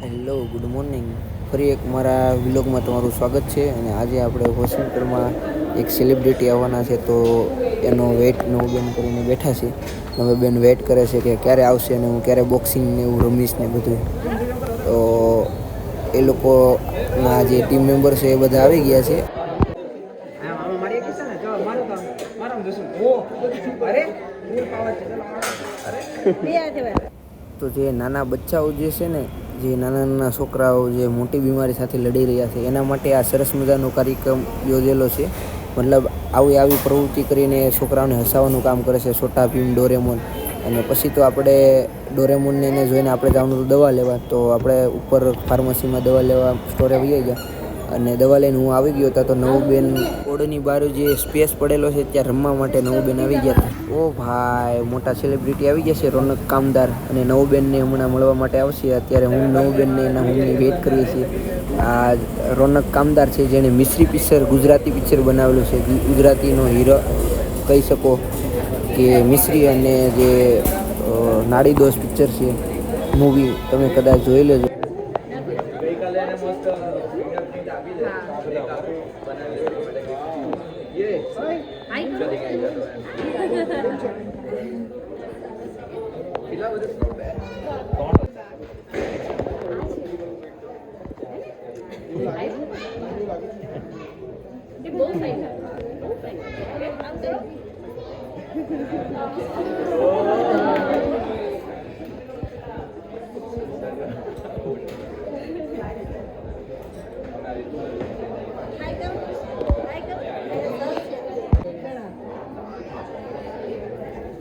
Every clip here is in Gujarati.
Hello, good morning. ફરી એક મારા વ્લોગમાં તમારું સ્વાગત છે. અને આજે આપણે વોશિંગ્ટનમાં એક સેલિબ્રિટી આવવાના છે, તો એનો વેઇટ નવું કરીને બેઠા છે. હવે બેન વેઇટ કરે છે કે ક્યારે આવશે અને હું ક્યારે બોક્સિંગ ને એવું રમીશ ને બધું. તો એ લોકોના જે ટીમ મેમ્બર છે એ બધા આવી ગયા છે. તો જે નાના બચ્ચાઓ જે છે ને, જે નાના નાના છોકરાઓ જે મોટી બીમારી સાથે લડી રહ્યા છે, એના માટે આ સરસ મજાનો કાર્યક્રમ યોજેલો છે. મતલબ આવી પ્રવૃત્તિ કરીને છોકરાઓને હસાવવાનું કામ કરે છે. છોટા ભીમ, ડોરેમોન. અને પછી તો આપણે ડોરેમોનને એને જોઈને આપણે જવાનું હતું દવા લેવા. તો આપણે ઉપર ફાર્મસીમાં દવા લેવા સ્ટોરે વહી ગયા. અને દવા લઈને હું આવી ગયો હતો. તો નવુબેન બોર્ડની બહાર જે સ્પેસ પડેલો છે ત્યાં રમવા માટે નવુબેન આવી ગયા હતા. ઓ ભાઈ, મોટા સેલિબ્રિટી આવી ગયા છે, રોનક કામદાર. અને નવુબેનને હમણાં મળવા માટે આવશે. અત્યારે હું નવુબેનને એના મમ્મીની વેઇટ કરીએ છીએ. આ રોનક કામદાર છે, જેણે મિશ્રી પિક્ચર, ગુજરાતી પિક્ચર બનાવેલું છે. ગુજરાતીનો હીરો કહી શકો કે મિશ્રી. અને જે નાડીદોષ પિક્ચર છે, મૂવી તમે કદાચ જોઈ લેજો.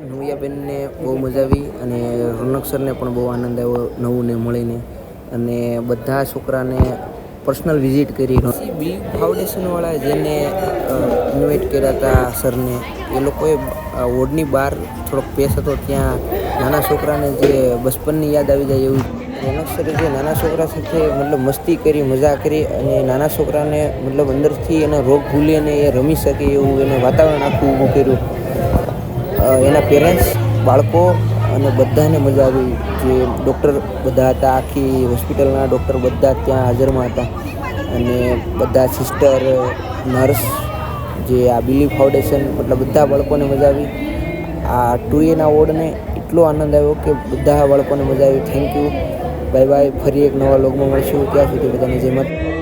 નવિયાબેનને બહુ મજા આવી અને રોનક સરને પણ બહુ આનંદ આવ્યો નવુંને મળીને. અને બધા છોકરાને પર્સનલ વિઝિટ કરી. બી ફાઉન્ડેશનવાળા જેને ઇન્વાઇટ કર્યા હતા સરને, એ લોકોએ વોર્ડની બહાર થોડોક પેસ હતો, ત્યાં નાના છોકરાને જે બચપનની યાદ આવી જાય એવું રોનક સરે જે નાના છોકરા સાથે મતલબ મસ્તી કરી, મજા કરી. અને નાના છોકરાને મતલબ અંદરથી એના રોગ ભૂલી અને એ રમી શકે એવું એને વાતાવરણ આખું ઊભું કર્યું. એના પેરેન્ટ્સ, બાળકો અને બધાને મજા આવી. જે ડૉક્ટર બધા હતા, આખી હોસ્પિટલના ડૉક્ટર બધા ત્યાં હાજરમાં હતા. અને બધા સિસ્ટર, નર્સ, જે આ બિલીફ ફાઉન્ડેશન, મતલબ બધા બાળકોને મજા આવી. આ 2Aના વોર્ડને એટલો આનંદ આવ્યો કે બધા બાળકોને મજા આવી. Thank you, bye bye. ફરી એક નવા લોગમાં મળીશું. ત્યાં સુધી બધાને જય માતા.